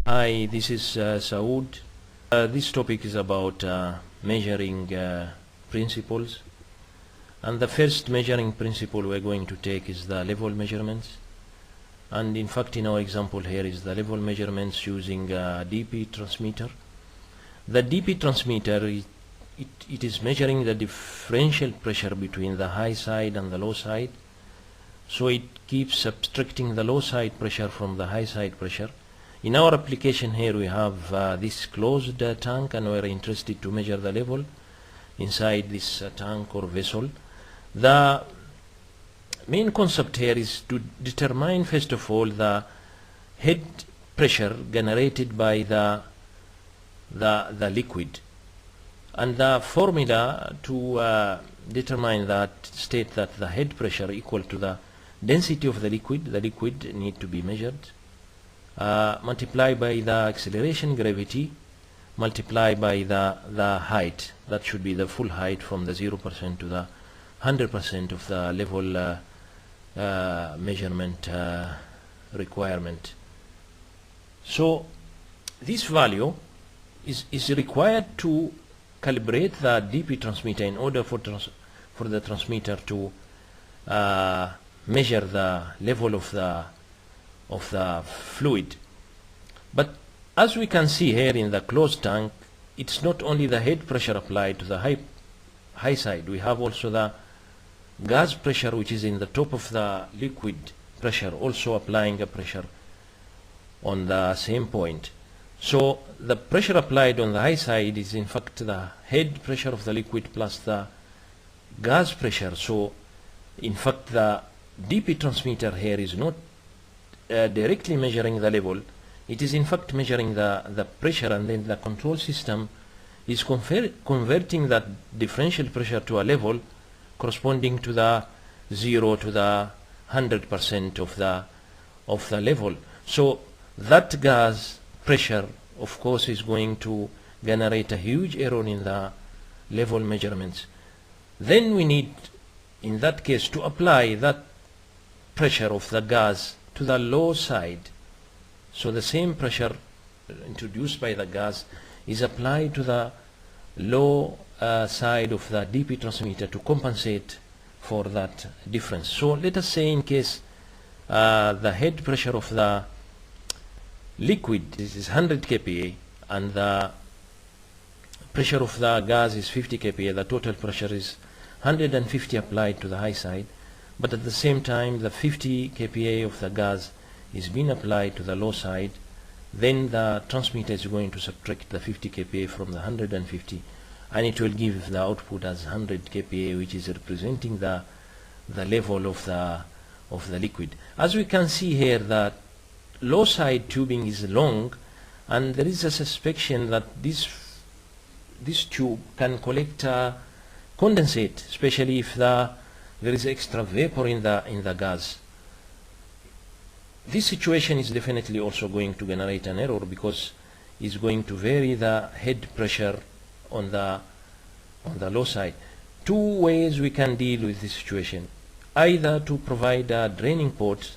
Hi, this is Saud. This topic is about measuring principles, and the first measuring principle we're going to take is the level measurements. And in fact, in our example here is the level measurements using a DP transmitter. The DP transmitter, it is measuring the differential pressure between the high side and the low side. So it keeps subtracting the low side pressure from the high side pressure. In our application here we have this closed tank, and we're interested to measure the level inside this tank or vessel. The main concept here is to determine first of all the head pressure generated by the liquid, and the formula to determine that state that the head pressure equal to the density of the liquid need to be measured, multiply by the acceleration gravity, multiply by the height. That should be the full height from the 0% to the 100% of the level measurement requirement. So this value is required to calibrate the DP transmitter in order for the transmitter to measure the level of the fluid. But as we can see here in the closed tank, it's not only the head pressure applied to the high side, we have also the gas pressure which is in the top of the liquid pressure also applying a pressure on the same point. So the pressure applied on the high side is in fact the head pressure of the liquid plus the gas pressure. So in fact the DP transmitter here is not directly measuring the level, it is in fact measuring the pressure, and then the control system is converting that differential pressure to a level corresponding to the 0 to the 100% of the level. So that gas pressure of course is going to generate a huge error in the level measurements. Then we need in that case to apply that pressure of the gas to the low side. So the same pressure introduced by the gas is applied to the low side of the DP transmitter to compensate for that difference. So let us say in case the head pressure of the liquid is 100 kPa and the pressure of the gas is 50 kPa, the total pressure is 150 applied to the high side, but at the same time the 50 kPa of the gas is being applied to the low side. Then the transmitter is going to subtract the 50 kPa from the 150, and it will give the output as 100 kPa, which is representing the level of the liquid. As we can see here, that low side tubing is long, and there is a suspicion that this tube can collect condensate, especially if there is extra vapor in the gas. This situation is definitely also going to generate an error, because it's going to vary the head pressure on the low side. Two ways we can deal with this situation: either to provide a draining port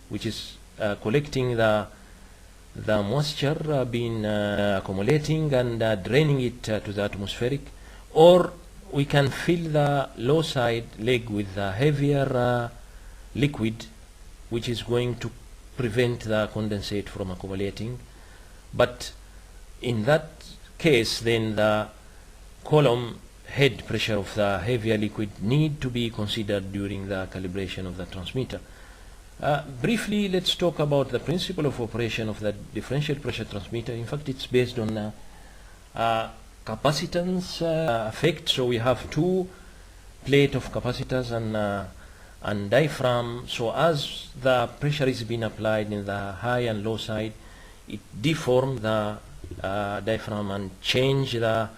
which is collecting the moisture being accumulating and draining it to the atmospheric, or we can fill the low side leg with a heavier liquid which is going to prevent the condensate from accumulating. But in that case, then the column head pressure of the heavier liquid need to be considered during the calibration of the transmitter. Briefly, let's talk about the principle of operation of the differential pressure transmitter. In fact, it's based on capacitance effect. So we have two plate of capacitors and diaphragm. So as the pressure is being applied in the high and low side, it deform the diaphragm and change the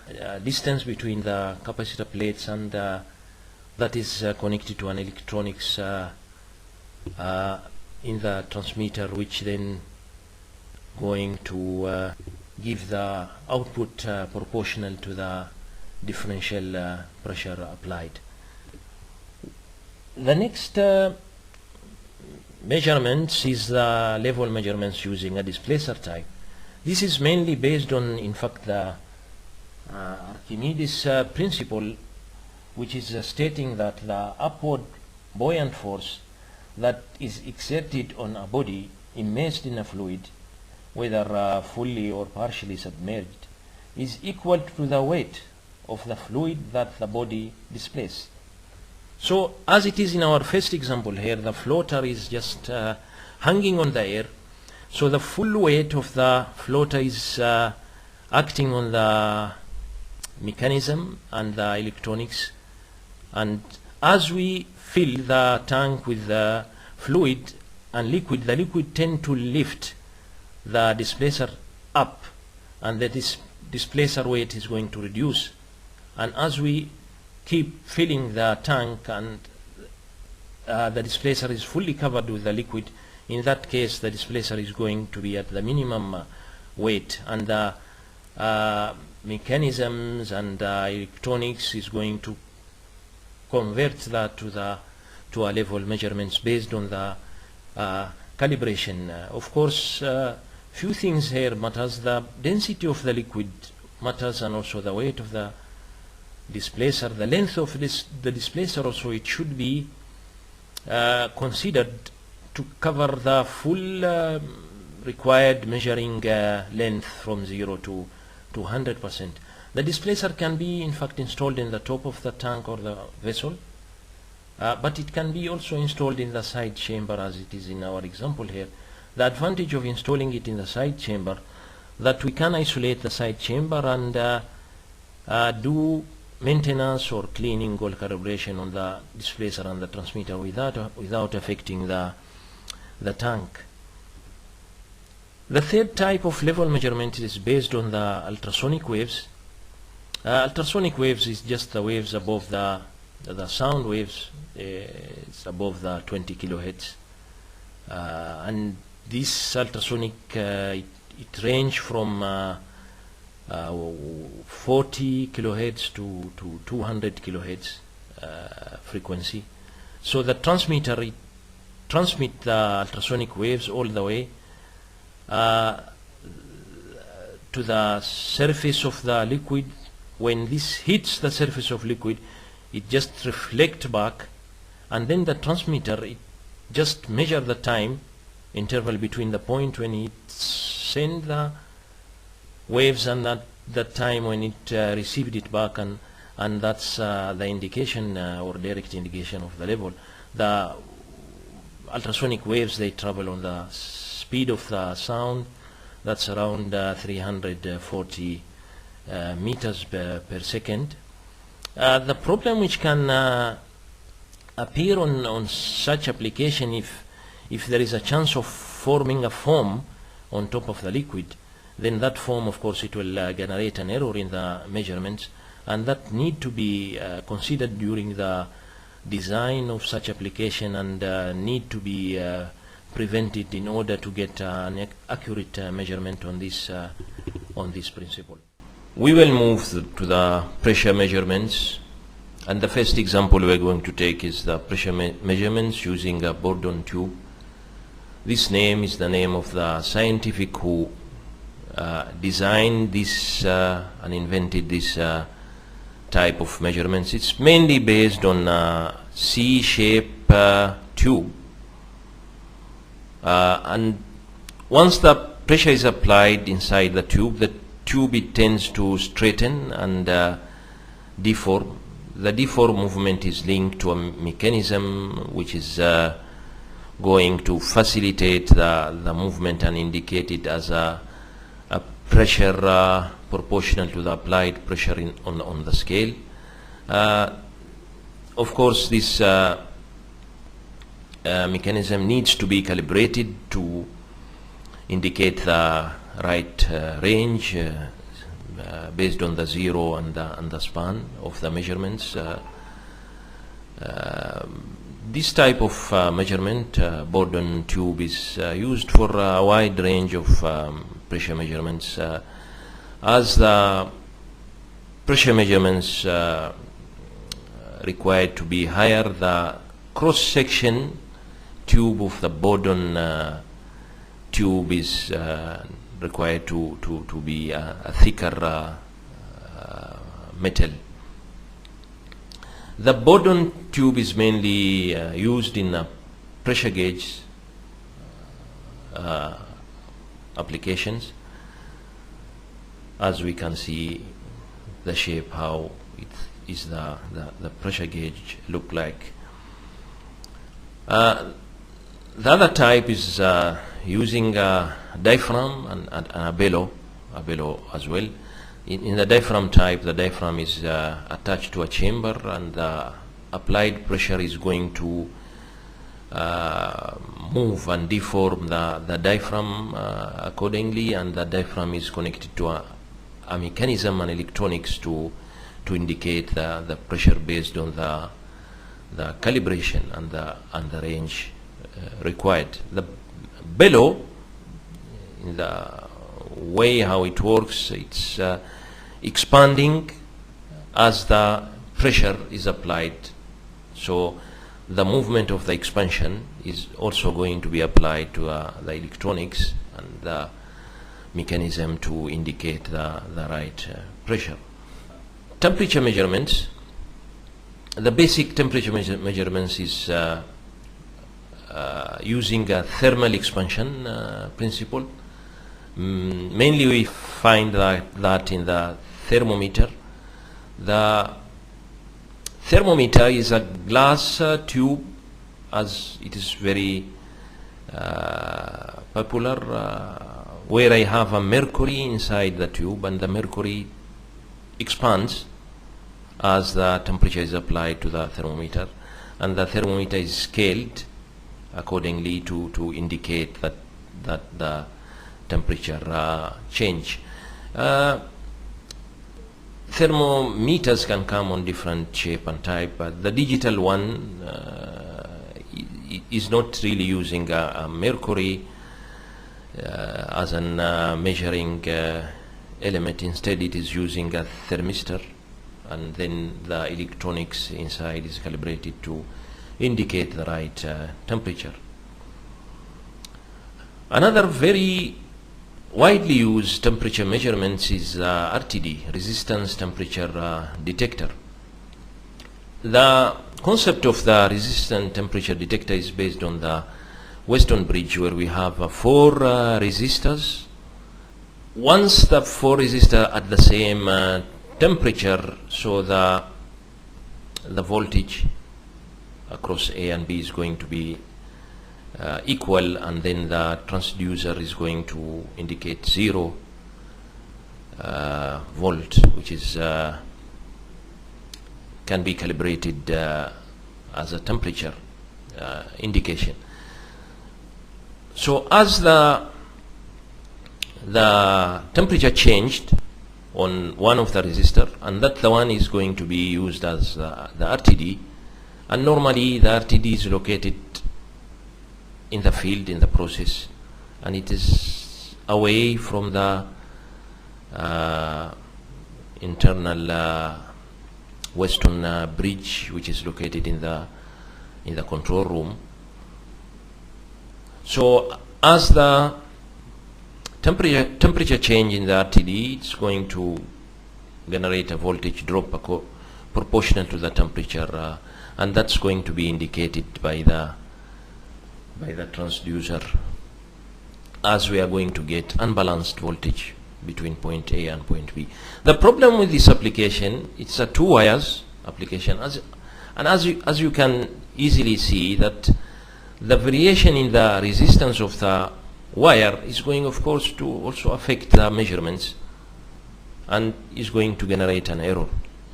distance between the capacitor plates, and that is connected to an electronics in the transmitter, which then going to give the output proportional to the differential pressure applied. The next measurements is the level measurements using a displacer type. This is mainly based on, in fact, the Archimedes principle, which is stating that the upward buoyant force that is exerted on a body immersed in a fluid, whether fully or partially submerged, is equal to the weight of the fluid that the body displaces. So as it is in our first example here, the floater is just hanging on the air, so the full weight of the floater is acting on the mechanism and the electronics, and as we fill the tank with the fluid and liquid, the liquid tend to lift the displacer up, and that is displacer weight is going to reduce. And as we keep filling the tank and the displacer is fully covered with the liquid, in that case the displacer is going to be at the minimum weight, and the mechanisms and electronics is going to convert that to a level measurements based on the calibration. Of course, few things here matters. The density of the liquid matters, and also the weight of the displacer, the length of the displacer also, it should be considered to cover the full required measuring length from 0 to 100%. The displacer can be in fact installed in the top of the tank or the vessel, but it can be also installed in the side chamber, as it is in our example here. The advantage of installing it in the side chamber, that we can isolate the side chamber and do maintenance or cleaning or calibration on the displacer and the transmitter without affecting the tank. The third type of level measurement is based on the ultrasonic waves. Ultrasonic waves is just the waves above the sound waves. It's above the 20 kilohertz, and this ultrasonic it range from 40 kilohertz to 200 kilohertz frequency. So the transmitter, it transmit the ultrasonic waves all the way to the surface of the liquid. When this hits the surface of liquid, it just reflect back, and then the transmitter, it just measure the time interval between the point when it send the waves and that time when it received it back, and that's the indication or direct indication of the level. The ultrasonic waves, they travel on the speed of the sound, that's around 340 meters per second. The problem which can appear on such application, if there is a chance of forming a foam on top of the liquid, then that foam, of course, it will generate an error in the measurements, and that need to be considered during the design of such application, and need to be prevented in order to get an accurate measurement on this principle. We will move to the pressure measurements, and the first example we are going to take is the pressure measurements using a Bourdon tube. This name is the name of the scientific who designed this and invented this type of measurements. It's mainly based on a C-shape tube, and once the pressure is applied inside the tube, it tends to straighten and deform. The deform movement is linked to a mechanism which is going to facilitate the movement and indicate it as a pressure proportional to the applied pressure on the scale. Of course, this mechanism needs to be calibrated to indicate the right range based on the zero and the span of the measurements. This type of measurement, Bourdon tube, is used for a wide range of pressure measurements. As the pressure measurements required to be higher, the cross-section tube of the Bourdon tube is required to be a thicker metal. The Bourdon tube is mainly used in pressure gauge applications. As we can see the shape, how it is the pressure gauge look like. The other type is using a diaphragm and a bellow as well. In the diaphragm type, the diaphragm is attached to a chamber, and the applied pressure is going to move and deform the diaphragm accordingly, and the diaphragm is connected to a mechanism and electronics to indicate the pressure based on the calibration and the range required. The bellow, in the way how it works, it's expanding as the pressure is applied, so the movement of the expansion is also going to be applied to the electronics and the mechanism to indicate the right pressure. Temperature measurements. The basic temperature measurements is using a thermal expansion principle. Mainly we find that in the thermometer. The thermometer is a glass tube, as it is very popular, where I have a mercury inside the tube, and the mercury expands as the temperature is applied to the thermometer, and the thermometer is scaled accordingly to indicate that the temperature change. Thermometers can come on different shape and type, but the digital one is not really using a mercury as an measuring element. Instead, it is using a thermistor, and then the electronics inside is calibrated to indicate the right temperature. Another very widely used temperature measurements is RTD, resistance temperature detector. The concept of the resistance temperature detector is based on the Weston bridge, where we have 4 resistors. Once the 4 resistors at the same temperature, so the voltage across A and B is going to be equal, and then the transducer is going to indicate 0 volt, which is can be calibrated as a temperature indication. So as the temperature changed on one of the resistor, and that the one is going to be used as the RTD, and normally the RTD is located in the field, in the process, and it is away from the internal Weston bridge, which is located in the control room. So as the temperature change in the RTD, it's going to generate a voltage drop proportional to the temperature, and that's going to be indicated by the transducer, as we are going to get unbalanced voltage between point A and point B. The problem with this application, it's a 2 wires application, as you can easily see that the variation in the resistance of the wire is going, of course, to also affect the measurements, and is going to generate an error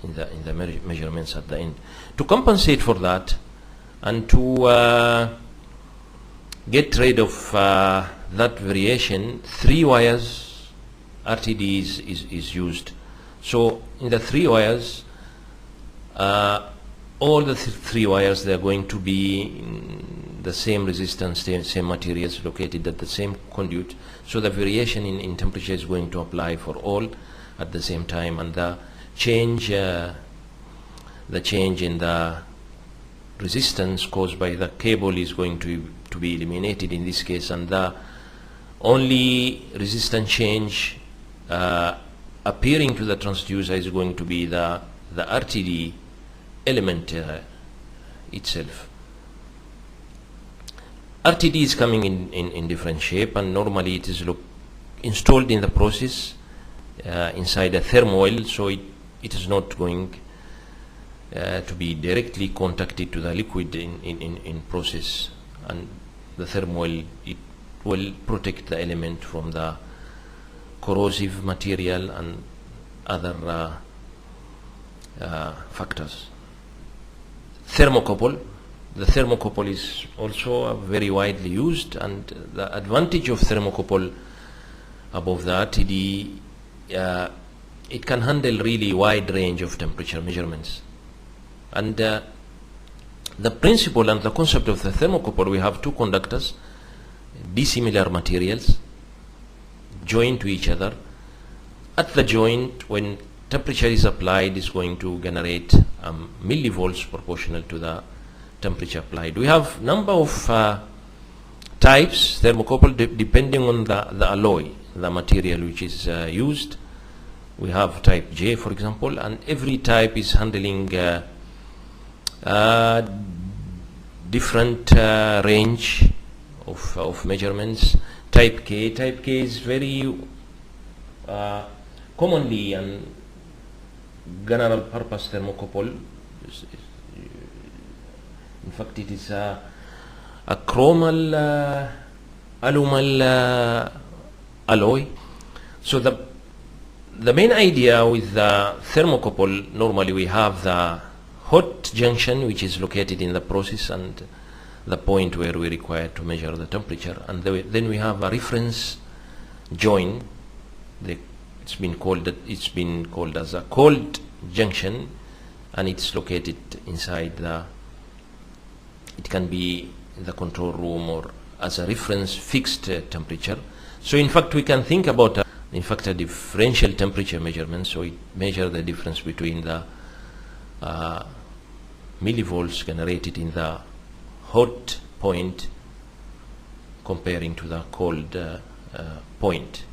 in the measurements at the end. To compensate for that, and to get rid of that variation, 3 wires RTD is used. So in the 3 wires, all the 3 wires, they are going to be in the same resistance, same materials located at the same conduit, so the variation in temperature is going to apply for all at the same time, and the change in the resistance caused by the cable is going to be eliminated in this case, and the only resistance change appearing to the transducer is going to be the RTD element itself. RTD is coming in different shape, and normally it is installed in the process inside a thermoil, so it is not going to be directly contacted to the liquid in process, and the thermoil, it will protect the element from the corrosive material and other factors. Thermocouple. The thermocouple is also very widely used, and the advantage of thermocouple above the RTD, it can handle really wide range of temperature measurements. And the principle and the concept of the thermocouple, we have two conductors, dissimilar materials, joined to each other. At the joint, when temperature is applied, is going to generate millivolts proportional to the temperature applied. We have number of types thermocouple depending on the alloy, the material which is used. We have type J, for example, and every type is handling different range of measurements. Type K is very commonly and general purpose thermocouple. In fact, it is a chromal alumal alloy. So the main idea with the thermocouple, normally we have the hot junction which is located in the process and the point where we require to measure the temperature, and then we have a reference joint. It's been called as a cold junction, and it's located inside it can be in the control room or as a reference fixed temperature. So in fact we can think about a differential temperature measurement. So it measures the difference between the millivolts generated in the hot point comparing to the cold point.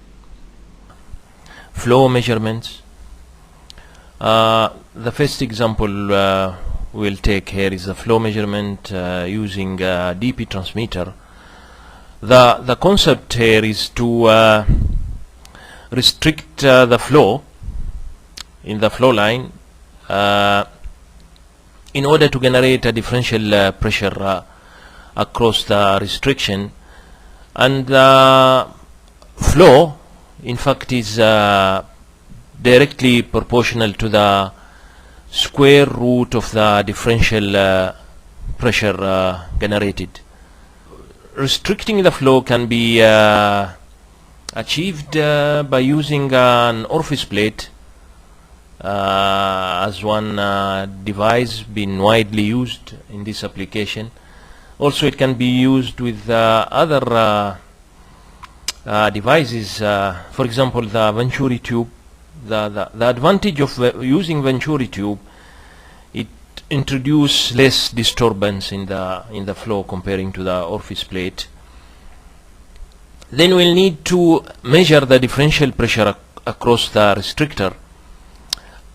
Flow measurements. The first example we'll take here is the flow measurement using a DP transmitter. The concept here is to restrict the flow in the flow line in order to generate a differential pressure across the restriction, and the flow in fact is directly proportional to the square root of the differential pressure generated. Restricting the flow can be achieved by using an orifice plate as one device been widely used in this application. Also it can be used with other devices, for example the Venturi tube. The advantage of using Venturi tube, it introduces less disturbance in the flow comparing to the orifice plate. Then we'll need to measure the differential pressure across the restrictor,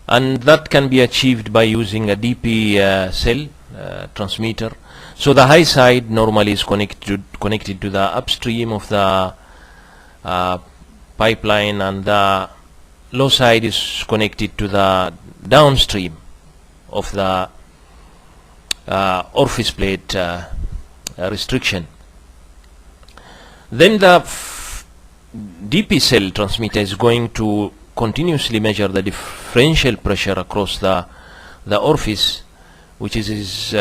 and that can be achieved by using a DP cell transmitter. So the high side normally is connected to the upstream of the pipeline, and the low side is connected to the downstream of the orifice plate restriction. Then the DP cell transmitter is going to continuously measure the differential pressure across the orifice, which is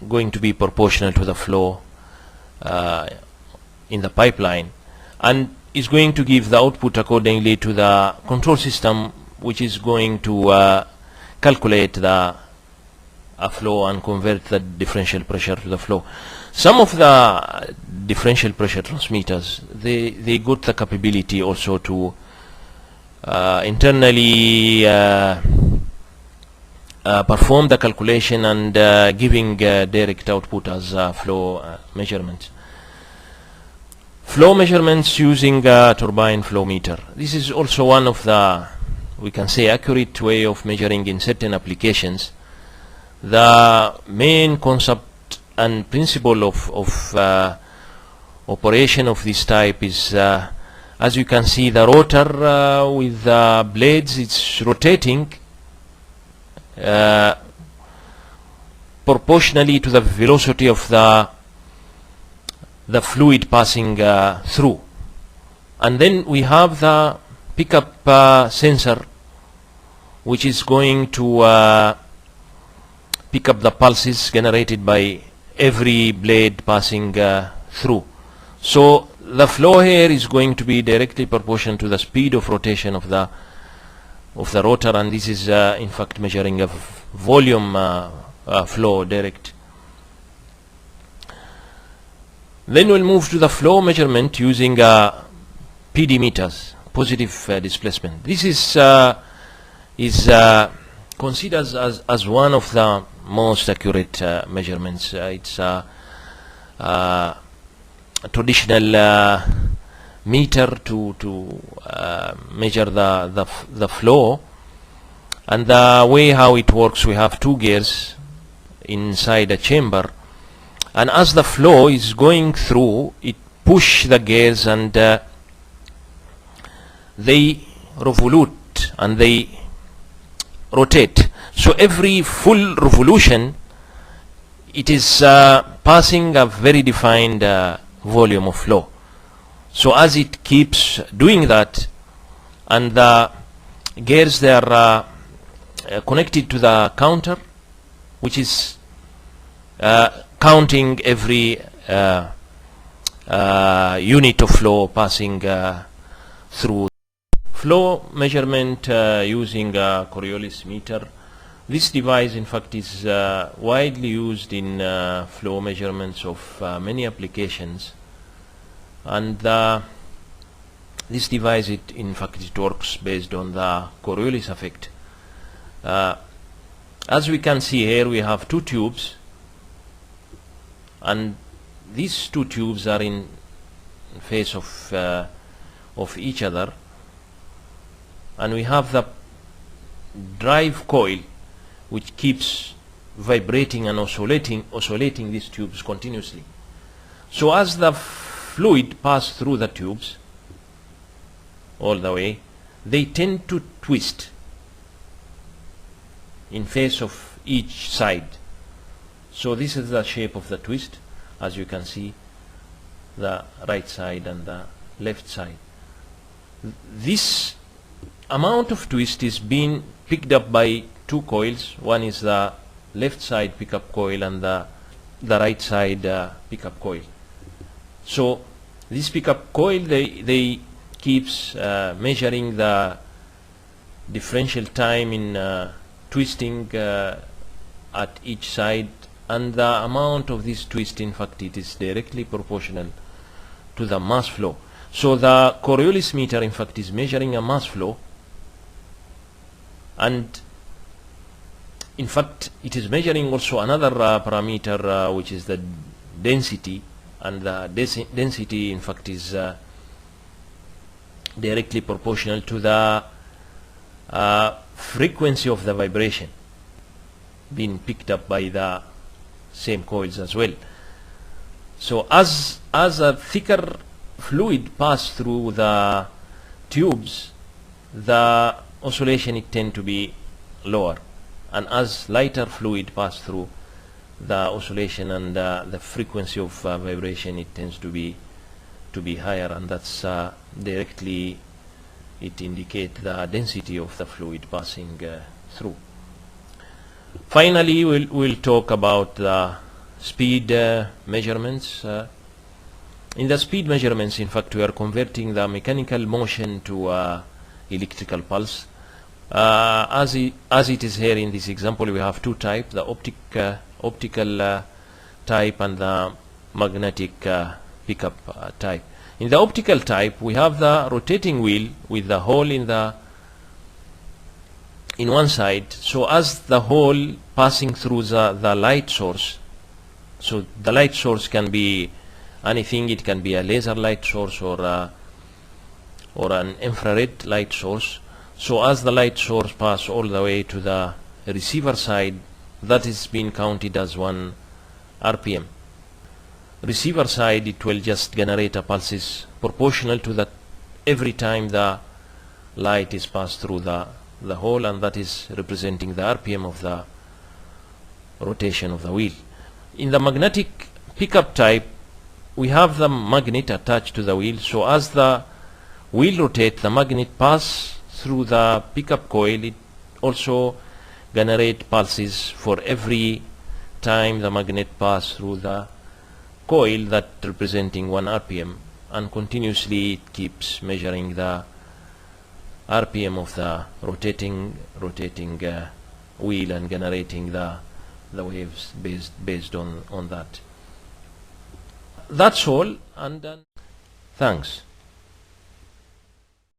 going to be proportional to the flow in the pipeline, and is going to give the output accordingly to the control system, which is going to calculate the flow and convert the differential pressure to the flow. Some of the differential pressure transmitters, they got the capability also to internally perform the calculation and giving direct output as flow measurement. Flow measurements using a turbine flow meter. This is also one of the, we can say, accurate way of measuring in certain applications. The main concept and principle of operation of this type is, as you can see, the rotor with the blades, it's rotating proportionally to the velocity of the fluid passing through. And then we have the pickup sensor, which is going to pick up the pulses generated by every blade passing through. So the flow here is going to be directly proportional to the speed of rotation of the rotor, and this is in fact measuring a volume flow direct. Then we'll move to the flow measurement using PD meters, positive displacement. This is considered as one of the most accurate measurements. It's a traditional meter to measure the flow, and the way how it works, we have two gears inside a chamber, and as the flow is going through, it push the gears and they revolute and they rotate. So every full revolution, it is passing a very defined volume of flow. So as it keeps doing that, and the gears, they are connected to the counter, which is counting every unit of flow passing through. Flow measurement using a Coriolis meter. This device in fact is widely used in flow measurements of many applications, and this device, in fact it works based on the Coriolis effect. As we can see here, we have two tubes, and these two tubes are in phase of each other, and we have the drive coil which keeps vibrating and oscillating these tubes continuously. So as the fluid passes through the tubes all the way, they tend to twist in phase of each side. So this is the shape of the twist, as you can see, the right side and the left side. This amount of twist is being picked up by two coils. One is the left side pickup coil and the right side pickup coil. So this pickup coil, they keeps measuring the differential time in twisting at each side, and the amount of this twist, in fact, it is directly proportional to the mass flow. So the Coriolis meter, in fact, is measuring a mass flow, and in fact it is measuring also another parameter which is the density, and the density in fact is directly proportional to the frequency of the vibration being picked up by the same coils as well. So as a thicker fluid pass through the tubes, the oscillation it tend to be lower, and as lighter fluid pass through, the oscillation and the frequency of vibration, it tends to be higher, and that's directly it indicate the density of the fluid passing through. Finally, we'll talk about the speed measurements. In the speed measurements, in fact, we are converting the mechanical motion to electrical pulse. As it is here in this example, we have two types: the optical type and the magnetic pickup type. In the optical type, we have the rotating wheel with the hole in one side. So as the hole passing through the light source, so the light source can be anything. It can be a laser light source or an infrared light source. So as the light source pass all the way to the receiver side, that is being counted as 1 RPM. Receiver side, it will just generate a pulses proportional to that every time the light is passed through the hole, and that is representing the RPM of the rotation of the wheel. In the magnetic pickup type, we have the magnet attached to the wheel, so as the wheel rotates, the magnet pass through the pickup coil. It also generate pulses for every time the magnet pass through the coil, that representing 1 RPM, and continuously it keeps measuring the RPM of the rotating wheel and generating the waves based on that. That's all, and thanks.